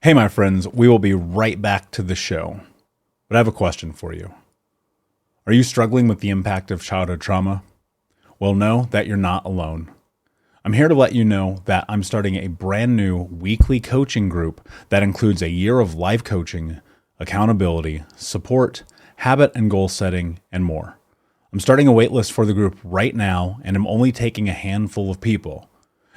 Hey, my friends, we will be right back to the show. But I have a question for you. Are you struggling with the impact of childhood trauma? Well, know that you're not alone. I'm here to let you know that I'm starting a brand new weekly coaching group that includes a year of life coaching, accountability, support, habit and goal setting, and more. I'm starting a waitlist for the group right now, and I'm only taking a handful of people.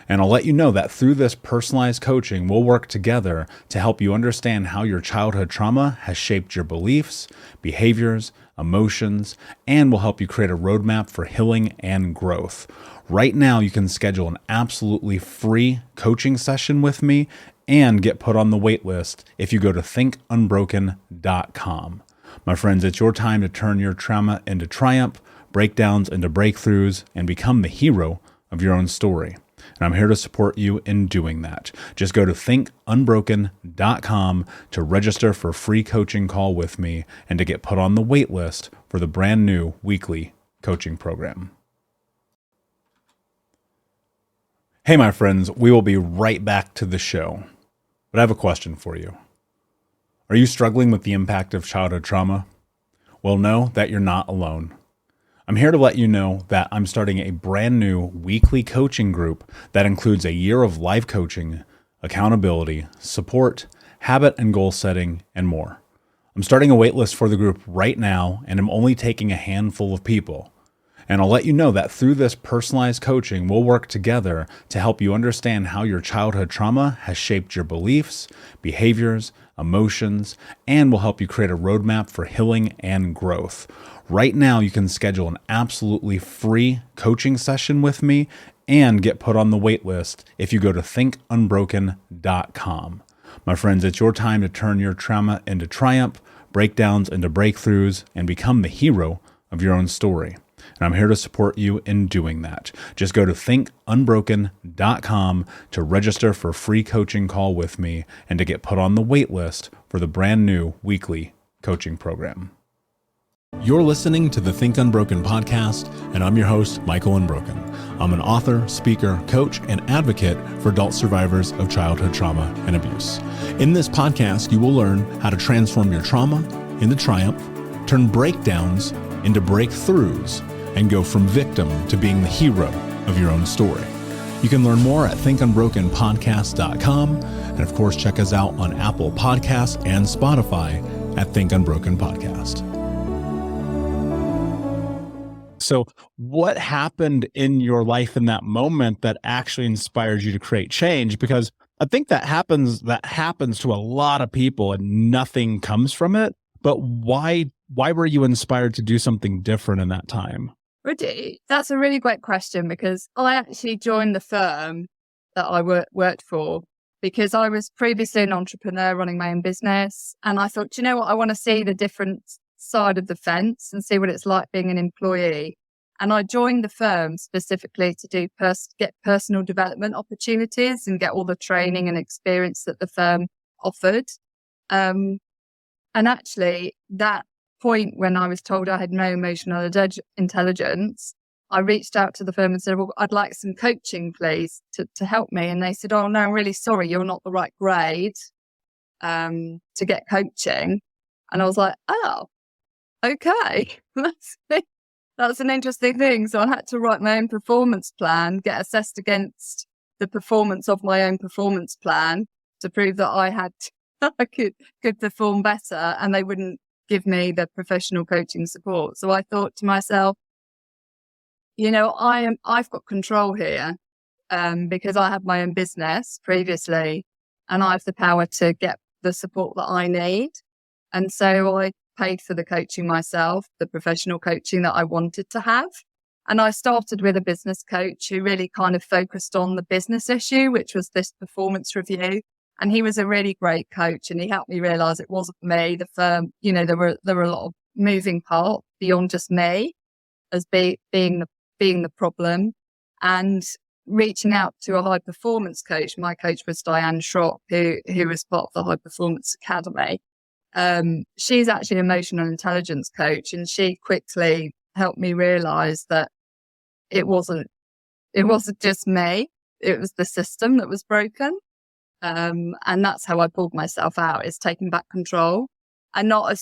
And I'll let you know that through this personalized coaching, we'll work together to help you understand how your childhood trauma has shaped your beliefs, behaviors, emotions, and will help you create a roadmap for healing and growth. Right now, you can schedule an absolutely free coaching session with me and get put on the wait list if you go to thinkunbroken.com. My friends, it's your time to turn your trauma into triumph, breakdowns into breakthroughs, and become the hero of your own story. And I'm here to support you in doing that. Just go to thinkunbroken.com to register for a free coaching call with me and to get put on the wait list for the brand new weekly coaching program. Hey, my friends, we will be right back to the show. But I have a question for you. Are you struggling with the impact of childhood trauma? Well, know that you're not alone. I'm here to let you know that I'm starting a brand new weekly coaching group that includes a year of life coaching, accountability, support, habit and goal setting, and more. I'm starting a waitlist for the group right now, and I'm only taking a handful of people. And I'll let you know that through this personalized coaching, we'll work together to help you understand how your childhood trauma has shaped your beliefs, behaviors, emotions, and will help you create a roadmap for healing and growth. Right now, you can schedule an absolutely free coaching session with me and get put on the wait list if you go to thinkunbroken.com. My friends, it's your time to turn your trauma into triumph, breakdowns into breakthroughs, and become the hero of your own story. And I'm here to support you in doing that. Just go to thinkunbroken.com to register for a free coaching call with me and to get put on the wait list for the brand new weekly coaching program. You're listening to the Think Unbroken podcast, and I'm your host, Michael Unbroken. I'm an author, speaker, coach, and advocate for adult survivors of childhood trauma and abuse. In this podcast, you will learn how to transform your trauma into triumph, turn breakdowns into breakthroughs, and go from victim to being the hero of your own story. You can learn more at thinkunbrokenpodcast.com, and of course, check us out on Apple Podcasts and Spotify at Think Unbroken Podcast. So what happened in your life in that moment that actually inspired you to create change? Because I think that happens to a lot of people and nothing comes from it. But why were you inspired to do something different in that time? That's a really great question, because I actually joined the firm that I worked for because I was previously an entrepreneur running my own business. And I thought, you know what, I want to see the different side of the fence and see what it's like being an employee. And I joined the firm specifically to do get personal development opportunities and get all the training and experience that the firm offered. And actually, that point when I was told I had no emotional intelligence, I reached out to the firm and said, well, I'd like some coaching, please, to help me. And they said, oh, no, I'm really sorry, you're not the right grade to get coaching. And I was like, oh, okay, that's an interesting thing. So I had to write my own performance plan, get assessed against the performance of my own performance plan to prove that I could perform better, and they wouldn't give me the professional coaching support. So I thought to myself, you know, I've got control here because I have my own business previously, and I have the power to get the support that I need. And so I paid for the coaching myself, the professional coaching that I wanted to have. And I started with a business coach who really kind of focused on the business issue, which was this performance review. And he was a really great coach, and he helped me realize it wasn't me. The firm, you know, there were a lot of moving parts beyond just me as being the problem. And reaching out to a high performance coach. My coach was Diane Schrock, who was part of the High Performance Academy. She's actually an emotional intelligence coach, and she quickly helped me realize that it wasn't just me. It was the system that was broken. And that's how I pulled myself out, is taking back control and not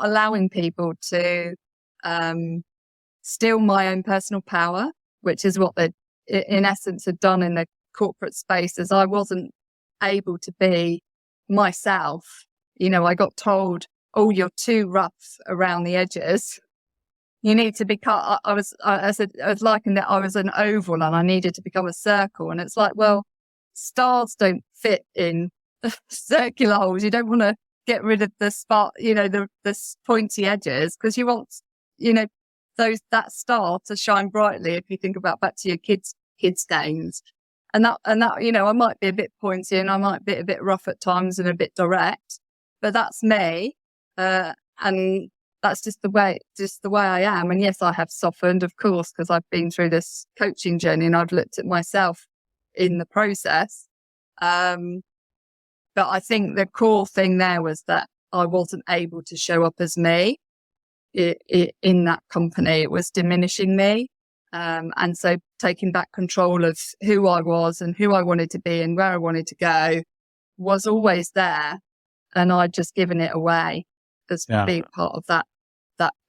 allowing people to steal my own personal power, which is what they, in essence, had done in the corporate space, as I wasn't able to be myself. I got told, "Oh, you're too rough around the edges. You need to become." I was likened that I was an oval and I needed to become a circle. And it's like, well, stars don't fit in circular holes. You don't want to get rid of the spot, the pointy edges, because you want, that star to shine brightly. If you think about back to your kids' games, and that, I might be a bit pointy and I might be a bit rough at times and a bit direct, but that's me, and that's just the way I am. And yes, I have softened, of course, because I've been through this coaching journey and I've looked at myself in the process. But I think the core thing there was that I wasn't able to show up as me in that company. It was diminishing me. And so taking back control of who I was and who I wanted to be and where I wanted to go was always there. And I'd just given it away as being part of that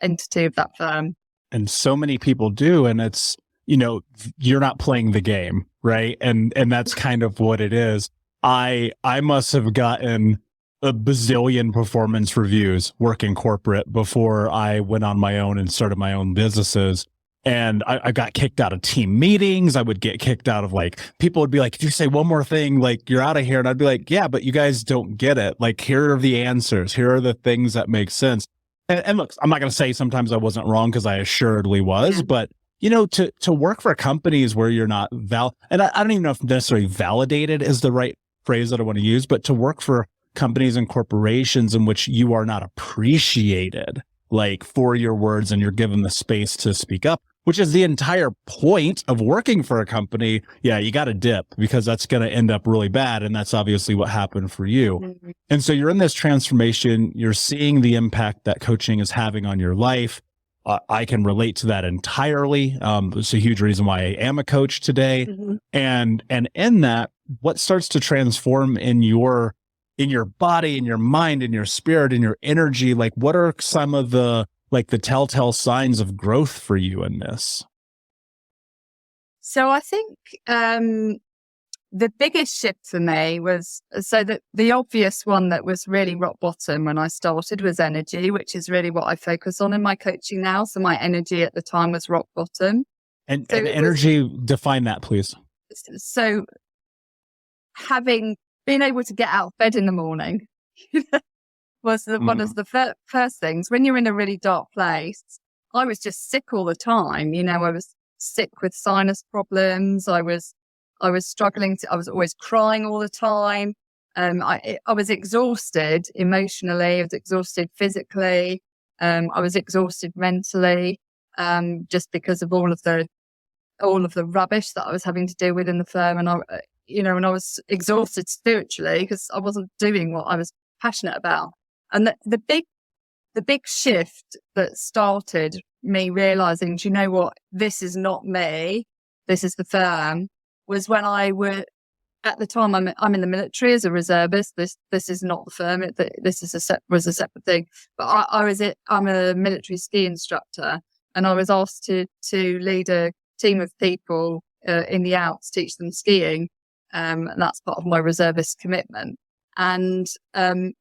entity of that firm. And so many people do. And it's, you're not playing the game, right? And that's kind of what it is. I must have gotten a bazillion performance reviews working corporate before I went on my own and started my own businesses. And I got kicked out of team meetings. I would get kicked out of, people would be like, if you say one more thing, you're out of here. And I'd be like, yeah, but you guys don't get it. Here are the answers. Here are the things that make sense. And look, I'm not going to say sometimes I wasn't wrong, because I assuredly was, but to work for companies where you're not and I don't even know if necessarily validated is the right phrase that I want to use, but to work for companies and corporations in which you are not appreciated, for your words, and you're given the space to speak up, which is the entire point of working for a company. Yeah, you got to dip, because that's going to end up really bad. And that's obviously what happened for you. Mm-hmm. And so you're in this transformation, you're seeing the impact that coaching is having on your life. I can relate to that entirely. It's a huge reason why I am a coach today. Mm-hmm. And in that, what starts to transform in your body, in your mind, in your spirit, in your energy, what are some of the telltale signs of growth for you in this? So I think the biggest shift for me was, so that the obvious one that was really rock bottom when I started was energy, which is really what I focus on in my coaching now. So my energy at the time was rock bottom. And energy, define that, please. So being able to get out of bed in the morning was one of the first things. When you're in a really dark place, I was just sick all the time. I was sick with sinus problems. I was struggling I was always crying all the time. I was exhausted emotionally. I was exhausted physically. I was exhausted mentally, just because of all of the rubbish that I was having to deal with in the firm. And and I was exhausted spiritually because I wasn't doing what I was passionate about. And the big shift that started me realizing, do you know what? This is not me. This is the firm. Was when at the time I'm in the military as a reservist. This is not the firm. This is was a separate thing. But I'm a military ski instructor, and I was asked to lead a team of people in the Alps, teach them skiing. And that's part of my reservist commitment. And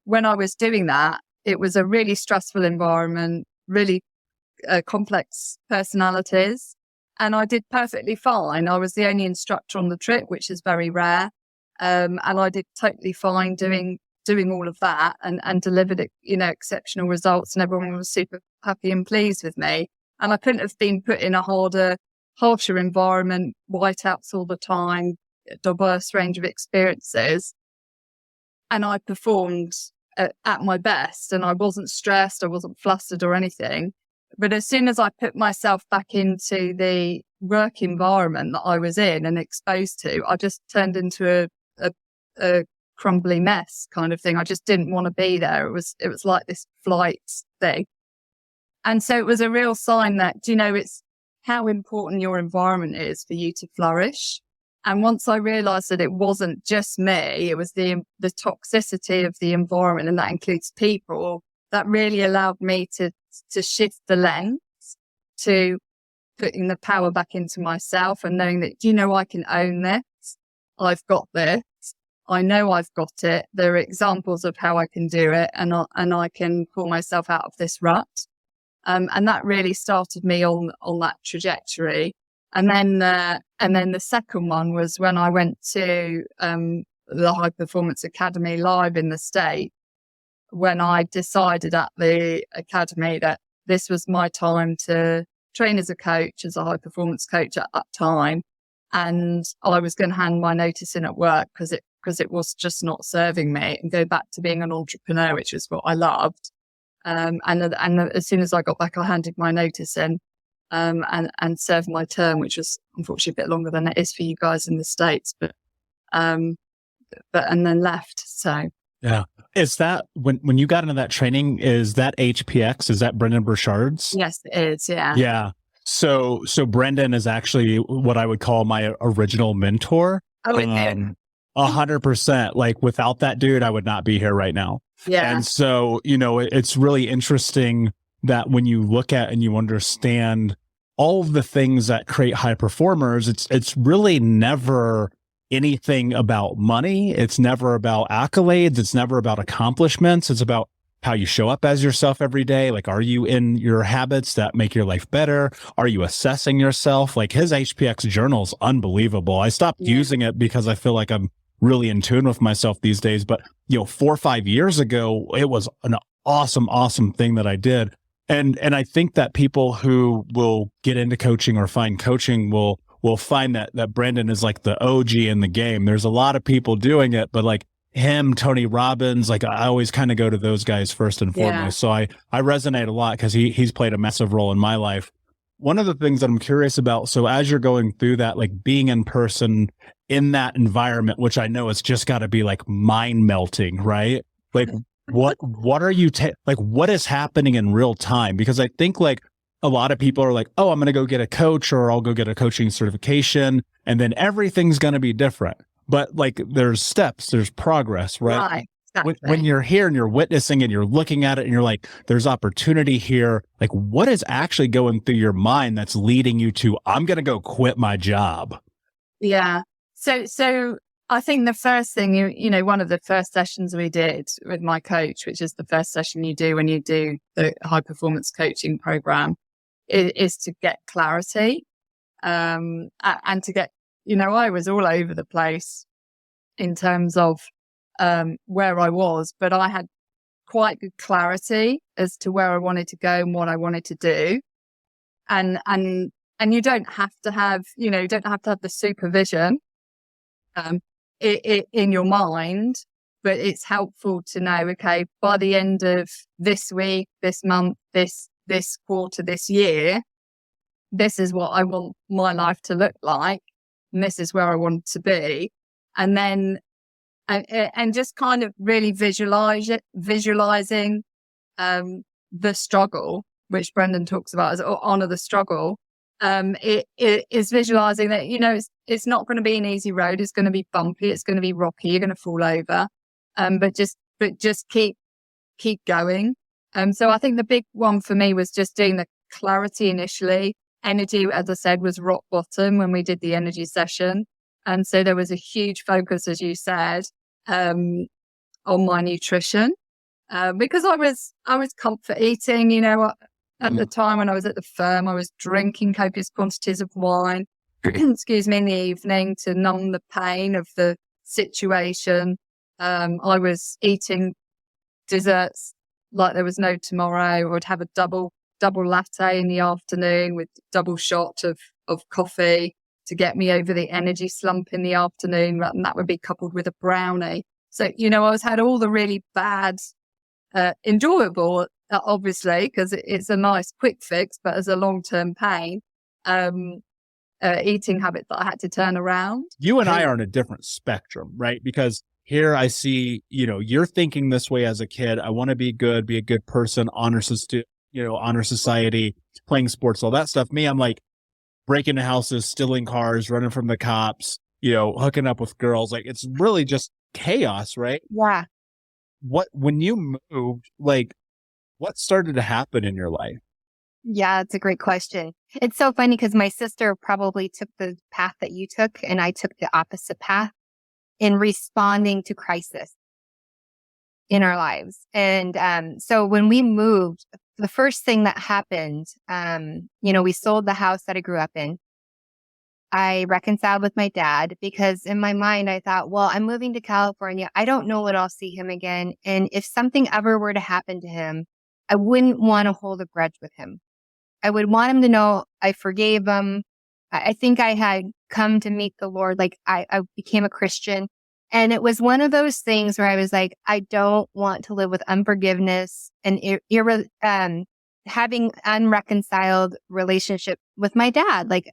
when I was doing that, it was a really stressful environment, really complex personalities. And I did perfectly fine. I was the only instructor on the trip, which is very rare. And I did totally fine doing all of that and delivered, exceptional results. And everyone was super happy and pleased with me. And I couldn't have been put in a harsher environment, whiteouts all the time, a diverse range of experiences. And I performed at my best, and I wasn't stressed. I wasn't flustered or anything. But as soon as I put myself back into the work environment that I was in and exposed to, I just turned into a crumbly mess kind of thing. I just didn't want to be there. It was like this flight thing. And so it was a real sign that, it's how important your environment is for you to flourish. And once I realized that it wasn't just me, it was the toxicity of the environment, and that includes people, that really allowed me to shift the lens to putting the power back into myself and knowing that, I can own this. I've got this. I know I've got it. There are examples of how I can do it, and I can pull myself out of this rut. And that really started me on that trajectory. And then the second one was when I went to the High Performance Academy live in the States, when I decided at the academy that this was my time to train as a coach, as a high performance coach at that time. And I was going to hand my notice in at work because it was just not serving me, and go back to being an entrepreneur, which is what I loved. And as soon as I got back, I handed my notice in, and served my term, which was unfortunately a bit longer than it is for you guys in the States, but and then left. So. Yeah. Is that when you got into that training, is that HPX? Is that Brendan Burchard's? Yes, it is. Yeah. Yeah. So Brendan is actually what I would call my original mentor. Oh, 100%. Like, without that dude, I would not be here right now. Yeah. And so, it's really interesting that when you look at and you understand all of the things that create high performers, it's really never anything about money. It's never about accolades. It's never about accomplishments. It's about how you show up as yourself every day. Like, are you in your habits that make your life better? Are you assessing yourself? Like, his HPX journal is unbelievable. I stopped using it because I feel like I'm really in tune with myself these days. But, 4 or 5 years ago, it was an awesome thing that I did. And I think that people who will get into coaching or find coaching will find that Brendan is like the OG in the game. There's a lot of people doing it, but like him, Tony Robbins, like I always kind of go to those guys first and foremost. So I resonate a lot because he's played a massive role in my life. One of the things that I'm curious about, so as you're going through that, like being in person in that environment, which I know it's just got to be like mind melting, right? Like what are you, like what is happening in real time? Because I think like a lot of people are like, oh, I'm going to go get a coach, or I'll go get a coaching certification, and then everything's going to be different. But like there's steps, there's progress, right? Right. Exactly. When you're here and you're witnessing and you're looking at it and you're like, there's opportunity here. Like, what is actually going through your mind that's leading you to, I'm going to go quit my job? Yeah. So I think the first thing, one of the first sessions we did with my coach, which is the first session you do when you do the high performance coaching program, is to get clarity, and to get, I was all over the place in terms of where I was, but I had quite good clarity as to where I wanted to go and what I wanted to do. And you don't have to have, the supervision in your mind, but it's helpful to know, okay, by the end of this week, this month, this quarter, this year, this is what I want my life to look like, and this is where I want to be. And then, and just kind of really visualizing the struggle, which Brendan talks about as honor the struggle. It is visualizing that, it's not going to be an easy road. It's going to be bumpy. It's going to be rocky. You're going to fall over. But just keep going. So I think the big one for me was just doing the clarity initially. Energy, as I said, was rock bottom when we did the energy session. And so there was a huge focus, as you said, on my nutrition, because I was comfort eating, at the time when I was at the firm, I was drinking copious quantities of wine, excuse me, in the evening to numb the pain of the situation. I was eating desserts like there was no tomorrow. I would have a double latte in the afternoon with double shot of coffee to get me over the energy slump in the afternoon. And that would be coupled with a brownie. So, I had all the really bad, enjoyable, obviously, because it's a nice quick fix, but as a long-term pain, eating habit that I had to turn around. You and I are on a different spectrum, right? Because here I see, you're thinking this way as a kid. I want to be good, be a good person, honor society, playing sports, all that stuff. Me, I'm like breaking into houses, stealing cars, running from the cops, hooking up with girls. Like, it's really just chaos, right? Yeah. When you moved, like, what started to happen in your life? Yeah, it's a great question. It's so funny because my sister probably took the path that you took, and I took the opposite path in responding to crisis in our lives. And so when we moved, the first thing that happened, we sold the house that I grew up in. I reconciled with my dad because in my mind, I thought, well, I'm moving to California. I don't know when I'll see him again. And if something ever were to happen to him, I wouldn't want to hold a grudge with him. I would want him to know I forgave him. I think I had come to meet the Lord. Like I became a Christian. And it was one of those things where I was like, I don't want to live with unforgiveness and having unreconciled relationship with my dad. Like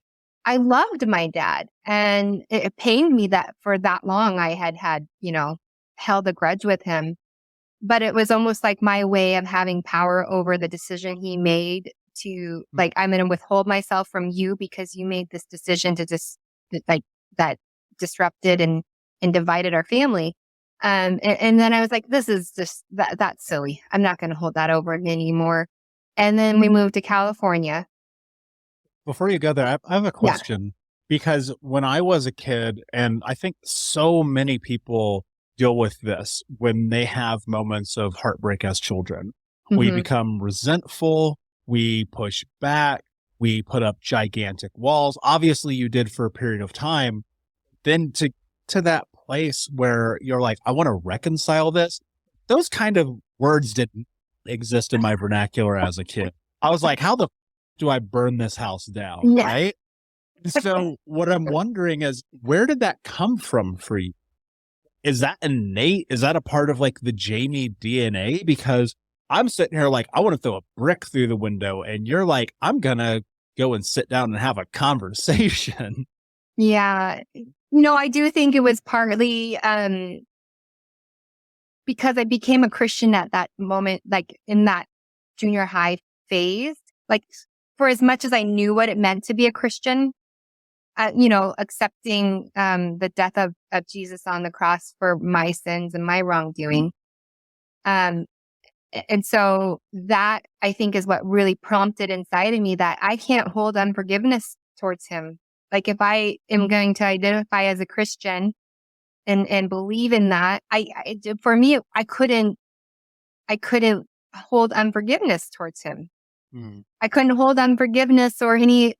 I loved my dad, and it pained me that for that long I had held a grudge with him. But it was almost like my way of having power over the decision he made to, like, I'm going to withhold myself from you because you made this decision to just that disrupted and divided our family. And then I was like, this is just that's silly. I'm not going to hold that over him anymore. And then we moved to California. Before you go there, I have a question. Because when I was a kid, and I think so many people deal with this when they have moments of heartbreak as children, we become resentful, we push back, we put up gigantic walls. Obviously, you did for a period of time. Then to that place where you're like, I want to reconcile this. Those kind of words didn't exist in my vernacular as a kid. I was like, how the do I burn this house down? Yeah. Right. So what I'm wondering is, where did that come from for you? Is that innate? Is that a part of like the Jaime DNA? Because I'm sitting here like, I want to throw a brick through the window, and you're like, I'm going to go and sit down and have a conversation. Yeah. No, I do think it was partly because I became a Christian at that moment, like in that junior high phase. Like, for as much as I knew what it meant to be a Christian, accepting the death of Jesus on the cross for my sins and my wrongdoing. And so that, I think, is what really prompted inside of me that I can't hold unforgiveness towards him. Like, if I am going to identify as a Christian and believe in that, for me, I couldn't hold unforgiveness towards him. I couldn't hold unforgiveness or any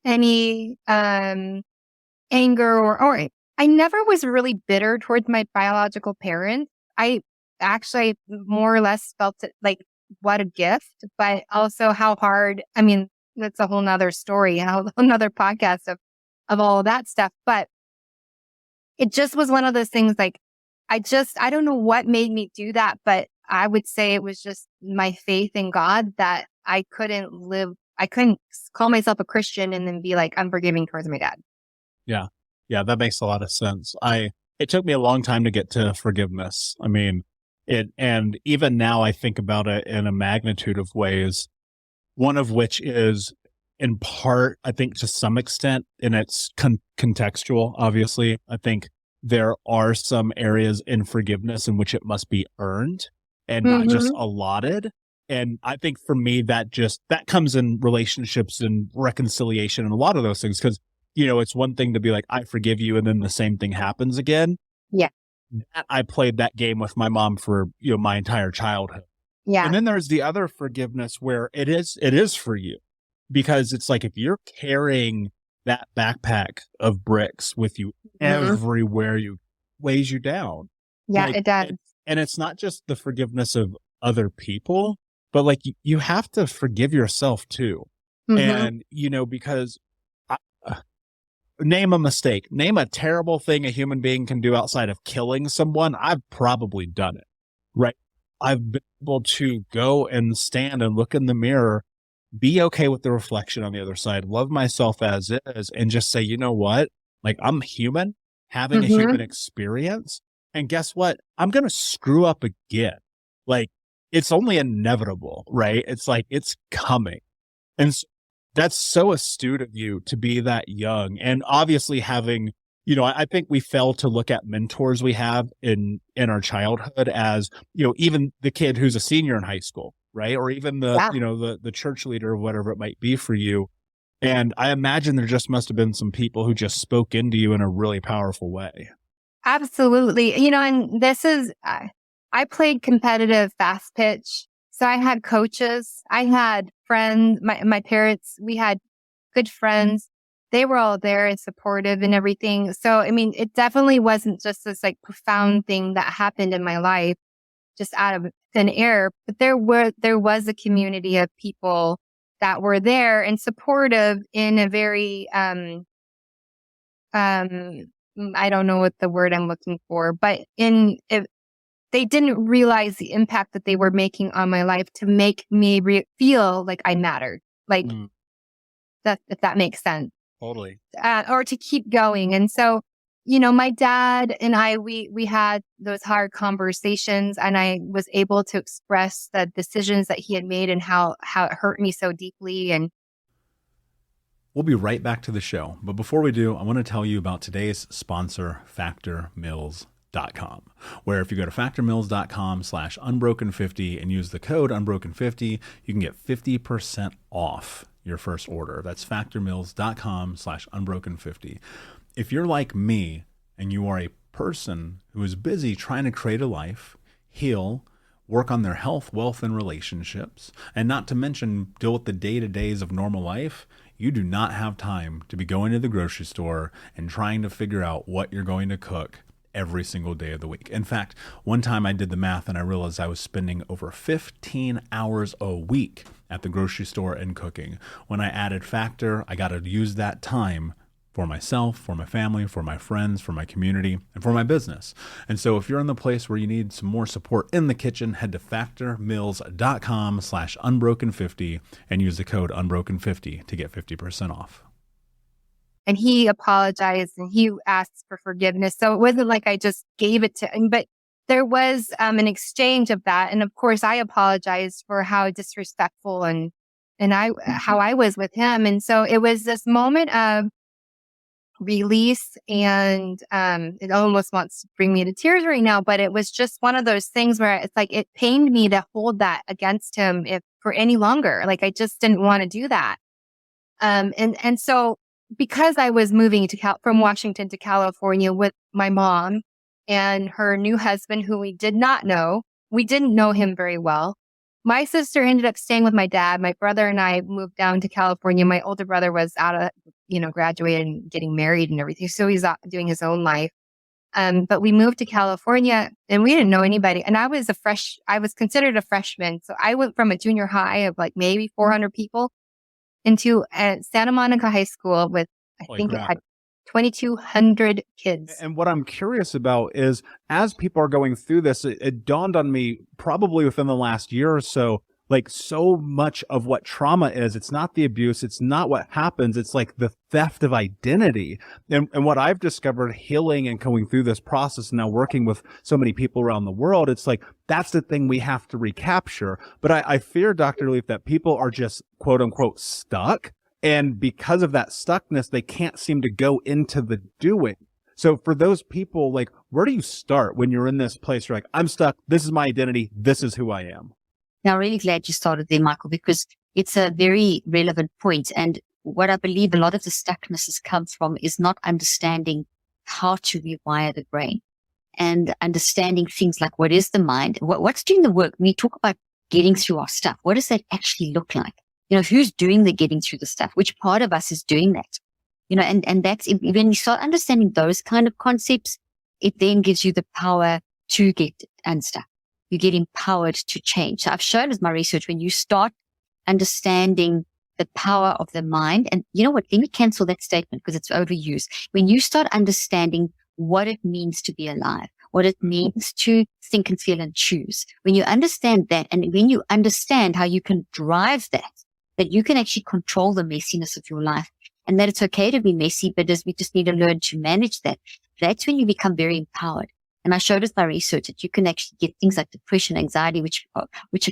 anger or I never was really bitter towards my biological parents. I actually more or less felt it like what a gift, but also how hard. I mean, that's a whole nother story, a whole nother podcast of all of that stuff. But it just was one of those things like, I don't know what made me do that, but I would say it was just my faith in God that I couldn't call myself a Christian and then be like unforgiving towards my dad. Yeah. Yeah. That makes a lot of sense. It took me a long time to get to forgiveness. I mean, and even now I think about it in a magnitude of ways, one of which is in part, I think to some extent, and it's contextual, obviously. I think there are some areas in forgiveness in which it must be earned and not just allotted. And I think for me, that comes in relationships and reconciliation and a lot of those things. Cause it's one thing to be like, I forgive you. And then the same thing happens again. Yeah. I played that game with my mom for, my entire childhood. Yeah. And then there's the other forgiveness where it is for you, because it's like, if you're carrying that backpack of bricks with you everywhere, weighs you down. Yeah, like, it does. And it's not just the forgiveness of other people, but like you have to forgive yourself too. And, because name a mistake, name a terrible thing a human being can do outside of killing someone. I've probably done it, right? I've been able to go and stand and look in the mirror, be okay with the reflection on the other side, love myself as is, and just say, you know what? Like, I'm human, having a human experience. And guess what? I'm going to screw up again. Like, it's only inevitable, right? It's like, it's coming. And that's so astute of you to be that young, and obviously having I think we fail to look at mentors we have in our childhood as, even the kid who's a senior in high school, right? Or even the church leader or whatever it might be for you. And I imagine there just must have been some people who just spoke into you in a really powerful way. Absolutely. And this is, I played competitive fast pitch. So I had coaches, I had friends, my parents, we had good friends. They were all there and supportive and everything. So, it definitely wasn't just this like profound thing that happened in my life just out of thin air, but there was a community of people that were there and supportive in a very, I don't know what the word I'm looking for, but they didn't realize the impact that they were making on my life to make me feel like I mattered. Like that, if that makes sense. Totally. Or to keep going. And so, my dad and I, we had those hard conversations, and I was able to express the decisions that he had made and how it hurt me so deeply. And we'll be right back to the show. But before we do, I want to tell you about today's sponsor, FactorMills.com, where if you go to factormills.com/unbroken50 and use the code unbroken50, you can get 50% off your first order. That's factormills.com/unbroken50. If you're like me and you are a person who is busy trying to create a life, heal, work on their health, wealth, and relationships, and not to mention deal with the day-to-days of normal life, you do not have time to be going to the grocery store and trying to figure out what you're going to cook every single day of the week. In fact, one time I did the math and I realized I was spending over 15 hours a week at the grocery store and cooking. When I added Factor, I got to use that time for myself, for my family, for my friends, for my community, and for my business. And so if you're in the place where you need some more support in the kitchen, head to factormills.com/unbroken50 and use the code unbroken50 to get 50% off. And he apologized and he asked for forgiveness. So it wasn't like I just gave it to him, but there was an exchange of that. And of course, I apologized for how disrespectful and how I was with him. And so it was this moment of release, and it almost wants to bring me to tears right now, but it was just one of those things where it's like it pained me to hold that against him for any longer. Like I just didn't want to do that. And so because I was moving from Washington to California with my mom and her new husband, who we did not know, we didn't know him very well. My sister ended up staying with my dad. My brother and I moved down to California. My older brother was graduated and getting married and everything. So he's out doing his own life. But we moved to California and we didn't know anybody. And I was considered a freshman. So I went from a junior high of like maybe 400 people into Santa Monica High School with, I think it had 2,200 kids. And what I'm curious about is, as people are going through this, it dawned on me probably within the last year or so, like so much of what trauma is, it's not the abuse, it's not what happens, it's like the theft of identity. And what I've discovered healing and going through this process and now working with so many people around the world, it's like, that's the thing we have to recapture. But I fear, Dr. Leaf, that people are just quote unquote stuck. And because of that stuckness, they can't seem to go into the doing. So for those people, like, where do you start when you're in this place? You're like, I'm stuck. This is my identity. This is who I am. Now, I'm really glad you started there, Michael, because it's a very relevant point. And what I believe a lot of the stuckness has come from is not understanding how to rewire the brain and understanding things like what is the mind, what's doing the work. When we talk about getting through our stuff, what does that actually look like? Who's doing the getting through the stuff? Which part of us is doing that? And that's, when you start understanding those kind of concepts, it then gives you the power to get unstuck. You get empowered to change. So I've shown with my research, when you start understanding the power of the mind, and you know what, let me cancel that statement because it's overused. When you start understanding what it means to be alive, what it means to think and feel and choose, when you understand that, and when you understand how you can drive that you can actually control the messiness of your life, and that it's okay to be messy, but we just need to learn to manage that. That's when you become very empowered. And I showed with my research that you can actually get things like depression, anxiety, which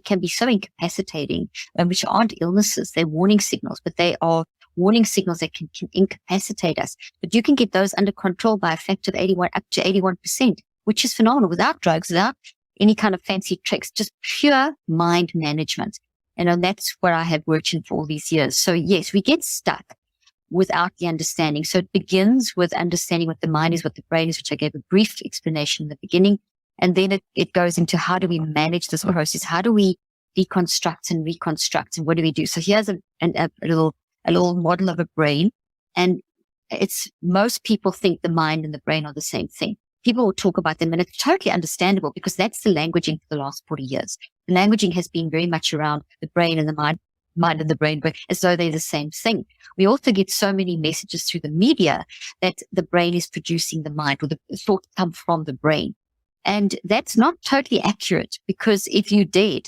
can be so incapacitating and which aren't illnesses. They're warning signals, but they are warning signals that can incapacitate us. But you can get those under control by a factor of 81, up to 81%, which is phenomenal, without drugs, without any kind of fancy tricks, just pure mind management. And that's where I have worked in for all these years. So yes, we get stuck without the understanding. So it begins with understanding what the mind is, what the brain is, which I gave a brief explanation in the beginning. And then it goes into how do we manage this process? How do we deconstruct and reconstruct? And what do we do? So here's a little model of a brain. And most people think the mind and the brain are the same thing. People will talk about them, and it's totally understandable because that's the languaging for the last 40 years. The languaging has been very much around the brain and the mind and the brain, but as though they're the same thing. We also get so many messages through the media that the brain is producing the mind, or the thoughts come from the brain. And that's not totally accurate, because if you're dead,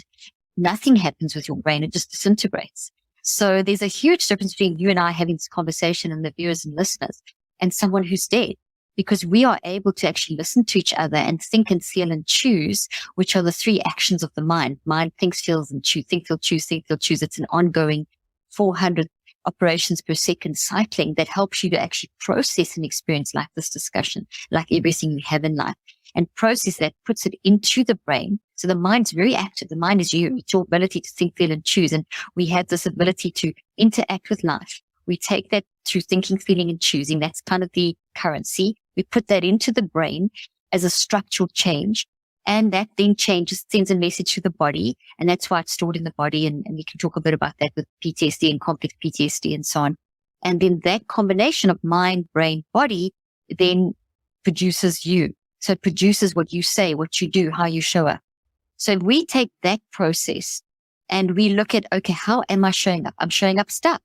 nothing happens with your brain. It just disintegrates. So there's a huge difference between you and I having this conversation and the viewers and listeners and someone who's dead, because we are able to actually listen to each other and think and feel and choose, which are the three actions of the mind. Mind thinks, feels, and choose. Think, feel, choose, think, feel, choose. It's an ongoing 400 operations per second cycling that helps you to actually process an experience like this discussion, like everything you have in life, and process that, puts it into the brain. So the mind's very active. The mind is you. It's your ability to think, feel, and choose. And we have this ability to interact with life. We take that through thinking, feeling, and choosing. That's kind of the currency. We put that into the brain as a structural change, and that then sends a message to the body, and that's why it's stored in the body. And we can talk a bit about that with PTSD and complex PTSD and so on. And then that combination of mind, brain, body then produces you. So it produces what you say, what you do, how you show up. So if we take that process and we look at, okay, how am I showing up? I'm showing up stuck.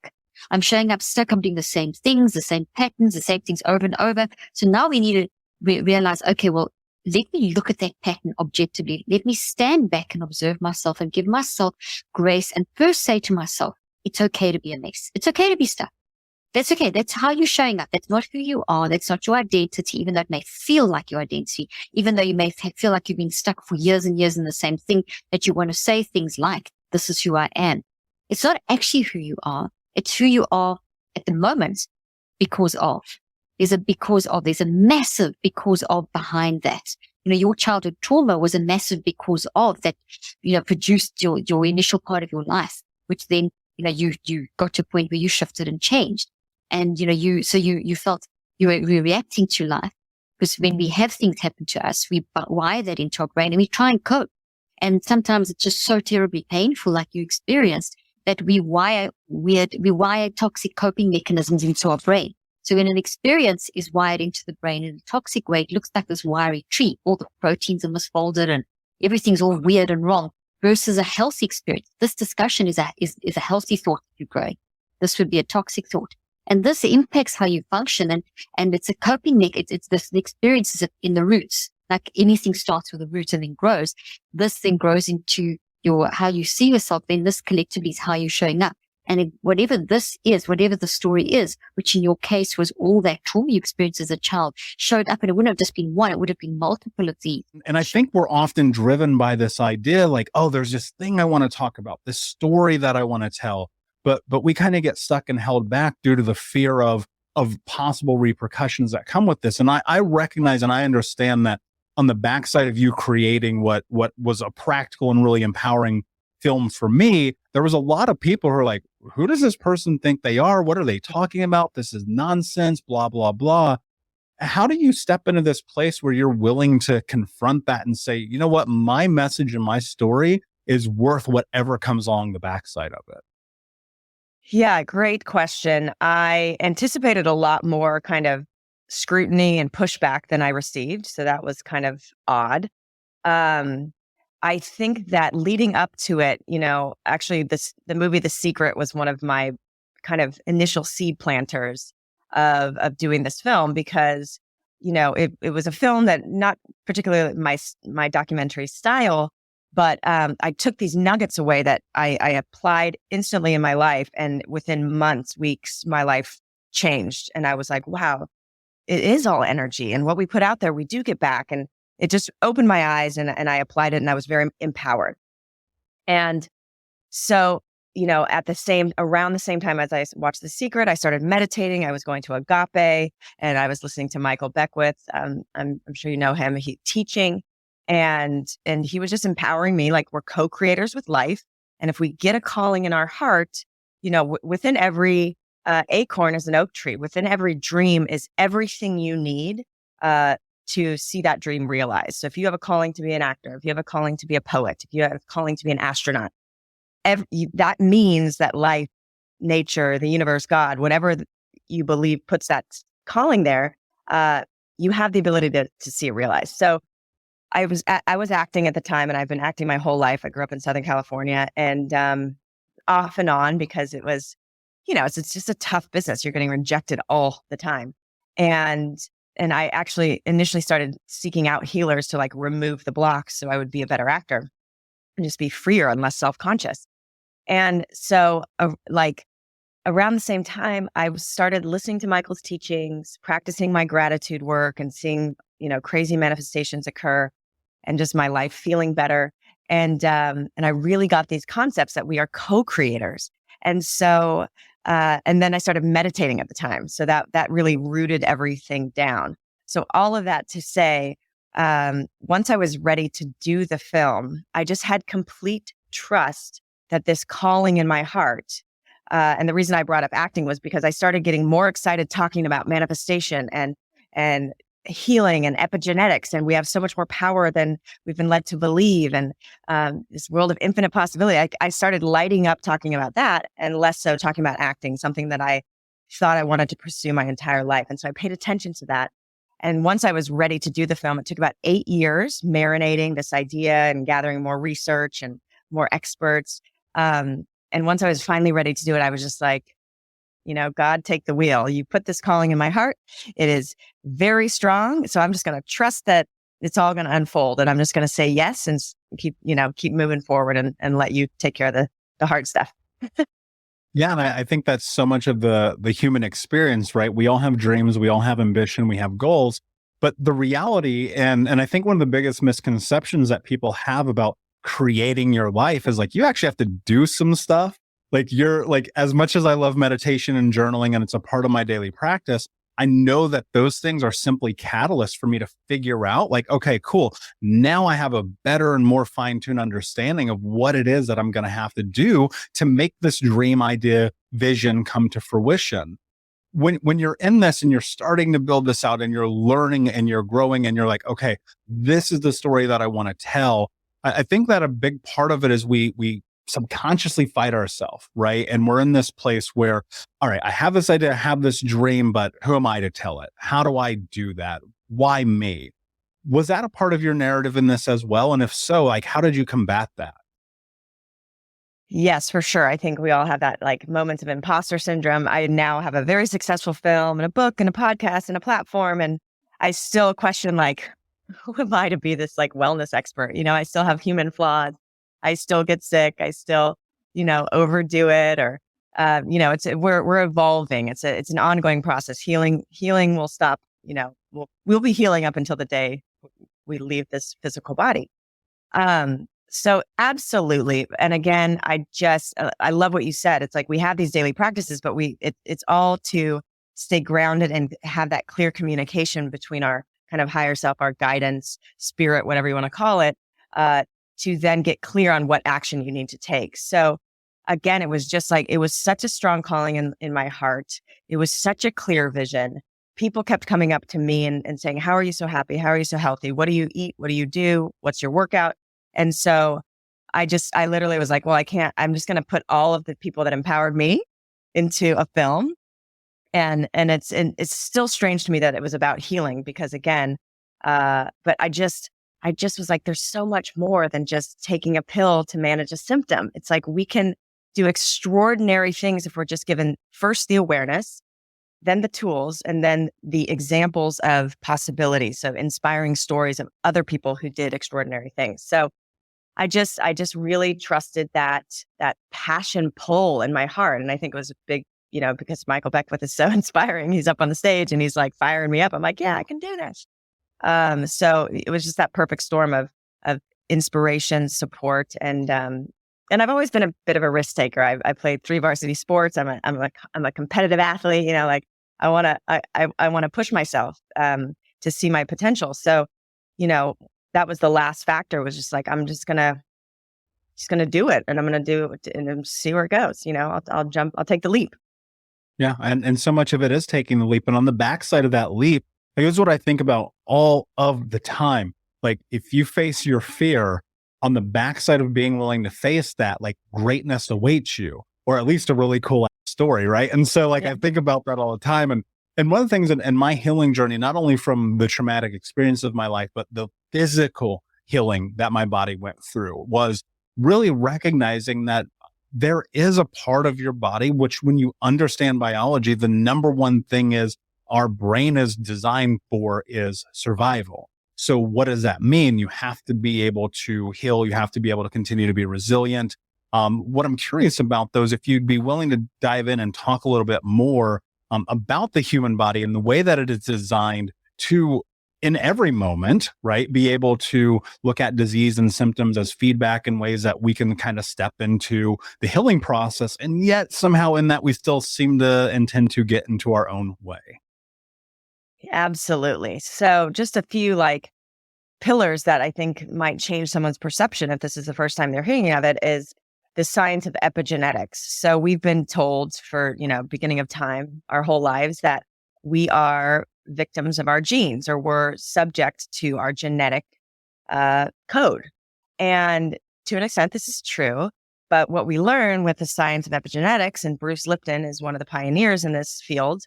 I'm doing the same things, the same patterns, the same things over and over. So now we need to realize, okay, well, let me look at that pattern objectively. Let me stand back and observe myself and give myself grace, and first say to myself, it's okay to be a mess. It's okay to be stuck. That's okay. That's how you're showing up. That's not who you are. That's not your identity, even though it may feel like your identity, even though you may feel like you've been stuck for years and years in the same thing, that you want to say things like, this is who I am. It's not actually who you are. It's who you are at the moment because of. There's a massive because of behind that. Your childhood trauma was a massive because of that, produced your initial part of your life, which then, you got to a point where you shifted and changed. And, you felt you were reacting to life, because when we have things happen to us, we wire that into our brain and we try and cope. And sometimes it's just so terribly painful, like you experienced, that we wire toxic coping mechanisms into our brain. So when an experience is wired into the brain in a toxic way, it looks like this wiry tree. All the proteins are misfolded and everything's all weird and wrong, versus a healthy experience. This discussion is a healthy thought that you're growing. This would be a toxic thought. And this impacts how you function. And it's a coping mechanism. The experience is in the roots. Like anything starts with a root and then grows. This then grows into how you see yourself. Then this collectively is how you're showing up. And whatever this is, whatever the story is, which in your case was all that trauma you experienced as a child, showed up, and it wouldn't have just been one, it would have been multiple of these. And I think we're often driven by this idea, like, oh, there's this thing I want to talk about, this story that I want to tell. But we kind of get stuck and held back due to the fear of possible repercussions that come with this. And I recognize and I understand that on the backside of you creating what was a practical and really empowering film for me, there was a lot of people who are like, who does this person think they are? What are they talking about? This is nonsense, blah, blah, blah. How do you step into this place where you're willing to confront that and say, you know what, my message and my story is worth whatever comes along the backside of it? Yeah, great question. I anticipated a lot more kind of scrutiny and pushback than I received. So that was kind of odd. I think that leading up to it, actually the movie The Secret was one of my kind of initial seed planters of doing this film, because, it was a film that not particularly my documentary style, but I took these nuggets away that I applied instantly in my life. And within months, weeks, my life changed. And I was like, wow, it is all energy. And what we put out there, we do get back. And it just opened my eyes, and I applied it, and I was very empowered. And so around the same time as I watched The Secret, I started meditating. I was going to Agape, and I was listening to Michael Beckwith. I'm sure you know him. He teaching, and he was just empowering me. Like, we're co-creators with life, and if we get a calling in our heart, within every acorn is an oak tree. Within every dream is everything you need to see that dream realized. So if you have a calling to be an actor, if you have a calling to be a poet, if you have a calling to be an astronaut, that means that life, nature, the universe, God, whatever you believe puts that calling there, you have the ability to see it realized. So I was acting at the time, and I've been acting my whole life. I grew up in Southern California, and off and on, because it was, it's just a tough business. You're getting rejected all the time. And I actually initially started seeking out healers to like remove the blocks so I would be a better actor and just be freer and less self-conscious. And so around the same time, I started listening to Michael's teachings, practicing my gratitude work, and seeing, crazy manifestations occur, and just my life feeling better. And I really got these concepts that we are co-creators. And so, and then I started meditating at the time. So that really rooted everything down. So all of that to say, once I was ready to do the film, I just had complete trust that this calling in my heart, and the reason I brought up acting was because I started getting more excited talking about manifestation and healing and epigenetics, and we have so much more power than we've been led to believe, and this world of infinite possibility. I started lighting up talking about that, and less so talking about acting, something that I thought I wanted to pursue my entire life. And so I paid attention to that. And once I was ready to do the film, it took about 8 years marinating this idea and gathering more research and more experts. And once I was finally ready to do it, I was just like, God, take the wheel. You put this calling in my heart. It is very strong. So I'm just going to trust that it's all going to unfold. And I'm just going to say yes and keep moving forward and let you take care of the hard stuff. Yeah. And I think that's so much of the human experience, right? We all have dreams, we all have ambition, we have goals, but the reality, and I think one of the biggest misconceptions that people have about creating your life is like, you actually have to do some stuff. Like, you're like, as much as I love meditation and journaling, and it's a part of my daily practice, I know that those things are simply catalysts for me to figure out like, okay, cool. Now I have a better and more fine-tuned understanding of what it is that I'm going to have to do to make this dream idea vision come to fruition. When you're in this and you're starting to build this out and you're learning and you're growing and you're like, okay, this is the story that I want to tell. I think that a big part of it is we subconsciously fight ourselves, right? And we're in this place where, all right, I have this idea, I have this dream, but who am I to tell it? How do I do that? Why me? Was that a part of your narrative in this as well? And if so, like, how did you combat that? Yes, for sure. I think we all have that like moments of imposter syndrome. I now have a very successful film and a book and a podcast and a platform. And I still question like, who am I to be this like wellness expert? I still have human flaws. I still get sick. I still, overdo it, or, we're evolving. It's an ongoing process. Healing will stop, we'll be healing up until the day we leave this physical body. So absolutely. And again, I love what you said. It's like, we have these daily practices, but it's all to stay grounded and have that clear communication between our kind of higher self, our guidance, spirit, whatever you want to call it, to then get clear on what action you need to take. So again, it was just like, it was such a strong calling in my heart. It was such a clear vision. People kept coming up to me and saying, how are you so happy? How are you so healthy? What do you eat? What do you do? What's your workout? And so I literally was like, well, I'm just going to put all of the people that empowered me into a film. And it's still strange to me that it was about healing, because again, but I just was like, there's so much more than just taking a pill to manage a symptom. It's like, we can do extraordinary things if we're just given first the awareness, then the tools, and then the examples of possibilities, so inspiring stories of other people who did extraordinary things. So I just really trusted that passion pull in my heart. And I think it was a big, because Michael Beckwith is so inspiring. He's up on the stage and he's like firing me up. I'm like, yeah, I can do this. So it was just that perfect storm of inspiration, support, and and I've always been a bit of a risk taker. I played 3 varsity sports. I'm a competitive athlete. Like I want to push myself to see my potential. So, that was the last factor, was just like, I'm just gonna do it, and I'm gonna do it and see where it goes. I'll take the leap. Yeah. And so much of it is taking the leap. And on the backside of that leap, here's what I think about all of the time. Like, if you face your fear, on the backside of being willing to face that, like, greatness awaits you, or at least a really cool story. Right. And so I think about that all the time. And one of the things in my healing journey, not only from the traumatic experience of my life, but the physical healing that my body went through, was really recognizing that there is a part of your body, which, when you understand biology, the number one thing is our brain is designed for is survival. So what does that mean? You have to be able to heal. You have to be able to continue to be resilient. What I'm curious about, though, is if you'd be willing to dive in and talk a little bit more about the human body and the way that it is designed to, in every moment, right, be able to look at disease and symptoms as feedback in ways that we can kind of step into the healing process. And yet somehow in that, we still seem to intend to get into our own way. Absolutely. So just a few pillars that I think might change someone's perception, if this is the first time they're hearing of it, is the science of epigenetics. So we've been told for, beginning of time, our whole lives, that we are victims of our genes, or we're subject to our genetic code. And to an extent, this is true. But what we learn with the science of epigenetics, and Bruce Lipton is one of the pioneers in this field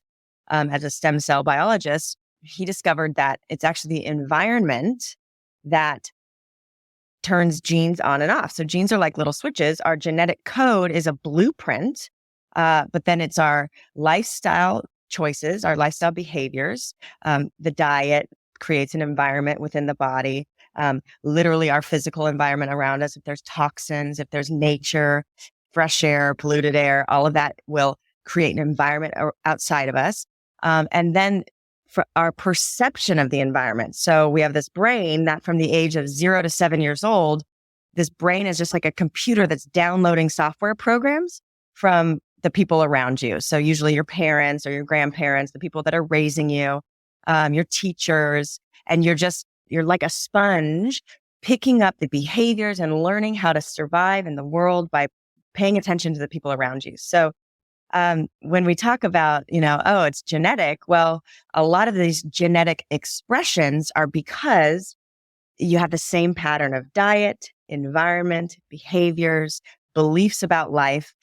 as a stem cell biologist, he discovered that it's actually the environment that turns genes on and off. So genes are like little switches. Our genetic code is a blueprint, but then it's our lifestyle choices, our lifestyle behaviors. The diet creates an environment within the body. Literally our physical environment around us. If there's toxins, if there's nature, fresh air, polluted air, all of that will create an environment outside of us. And then for our perception of the environment. So we have this brain that, from the age of 0 to 7 years old, this brain is just like a computer that's downloading software programs from the people around you. So usually your parents or your grandparents, the people that are raising you, your teachers, and you're like a sponge, picking up the behaviors and learning how to survive in the world by paying attention to the people around you. So when we talk about, it's genetic, well, a lot of these genetic expressions are because you have the same pattern of diet, environment, behaviors, beliefs about life.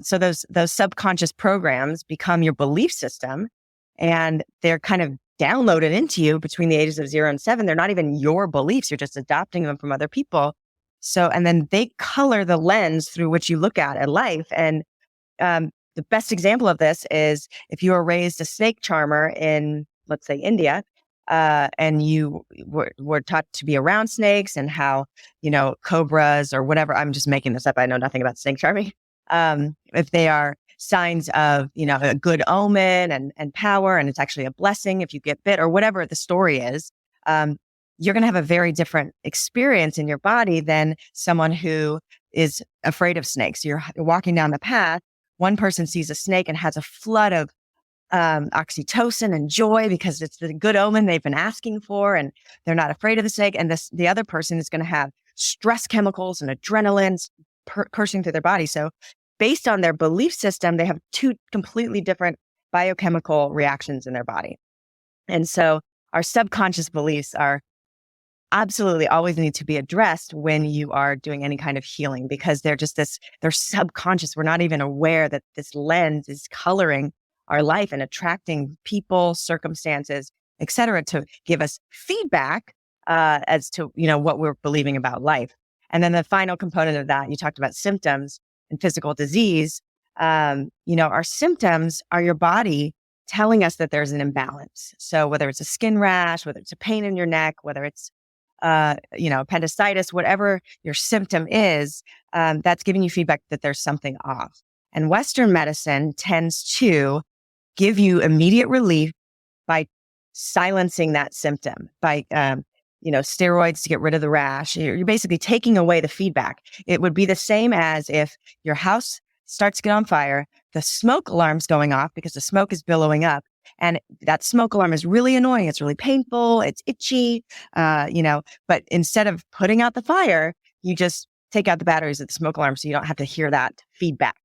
So those subconscious programs become your belief system, and they're kind of downloaded into you between the ages of 0 and 7. They're not even your beliefs. You're just adopting them from other people. So, and then they color the lens through which you look at life. And the best example of this is if you were raised a snake charmer in, let's say, India, and you were taught to be around snakes and how, cobras or whatever, I'm just making this up, I know nothing about snake charming. If they are signs of, a good omen and power, and it's actually a blessing if you get bit, or whatever the story is, you're going to have a very different experience in your body than someone who is afraid of snakes. You're walking down the path. One person sees a snake and has a flood of oxytocin and joy because it's the good omen they've been asking for, and they're not afraid of the snake. And the other person is going to have stress chemicals and adrenaline coursing through their body. So based on their belief system, they have 2 completely different biochemical reactions in their body. And so our subconscious beliefs are absolutely always need to be addressed when you are doing any kind of healing, because they're subconscious. We're not even aware that this lens is coloring our life and attracting people, circumstances, et cetera, to give us feedback as to, what we're believing about life. And then the final component of that, you talked about symptoms and physical disease. Our symptoms are your body telling us that there's an imbalance. So whether it's a skin rash, whether it's a pain in your neck, whether it's appendicitis, whatever your symptom is, that's giving you feedback that there's something off. And Western medicine tends to give you immediate relief by silencing that symptom, by, steroids to get rid of the rash. You're basically taking away the feedback. It would be the same as if your house starts to get on fire, the smoke alarm's going off because the smoke is billowing up. And that smoke alarm is really annoying. It's really painful. It's itchy, but instead of putting out the fire, you just take out the batteries of the smoke alarm so you don't have to hear that feedback.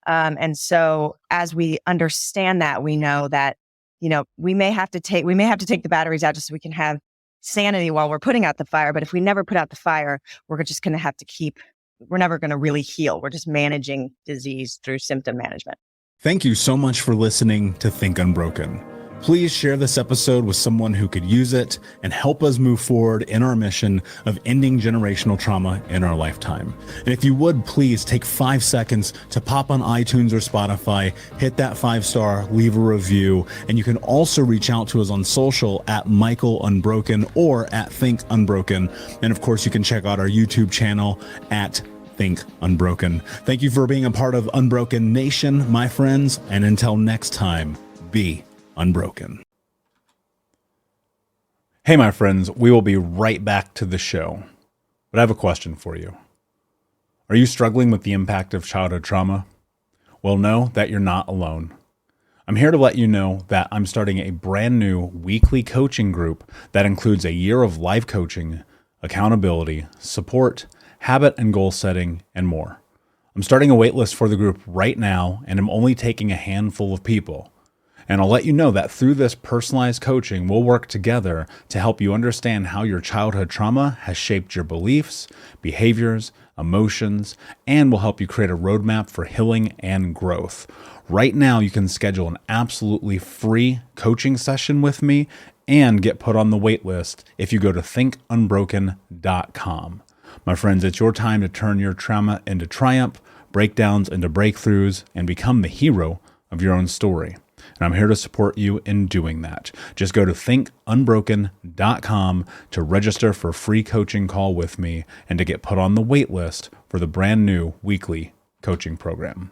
And so as we understand that, we know that, we may have to take the batteries out just so we can have sanity while we're putting out the fire. But if we never put out the fire, we're just going to have to we're never going to really heal. We're just managing disease through symptom management. Thank you so much for listening to Think Unbroken. Please share this episode with someone who could use it and help us move forward in our mission of ending generational trauma in our lifetime. And if you would, please take 5 seconds to pop on iTunes or Spotify, hit that 5-star, leave a review, and you can also reach out to us on social at Michael Unbroken or at Think Unbroken. And of course, you can check out our YouTube channel at Think Unbroken. Thank you for being a part of Unbroken Nation, my friends, and until next time, be unbroken. Hey, my friends, we will be right back to the show, but I have a question for you. Are you struggling with the impact of childhood trauma? Well, know that you're not alone. I'm here to let you know that I'm starting a brand new weekly coaching group that includes a year of live coaching, accountability, support, habit and goal setting, and more. I'm starting a waitlist for the group right now, and I'm only taking a handful of people. And I'll let you know that through this personalized coaching, we'll work together to help you understand how your childhood trauma has shaped your beliefs, behaviors, emotions, and will help you create a roadmap for healing and growth. Right now, you can schedule an absolutely free coaching session with me and get put on the wait list if you go to thinkunbroken.com. My friends, it's your time to turn your trauma into triumph, breakdowns into breakthroughs, and become the hero of your own story. And I'm here to support you in doing that. Just go to thinkunbroken.com to register for a free coaching call with me and to get put on the wait list for the brand new weekly coaching program.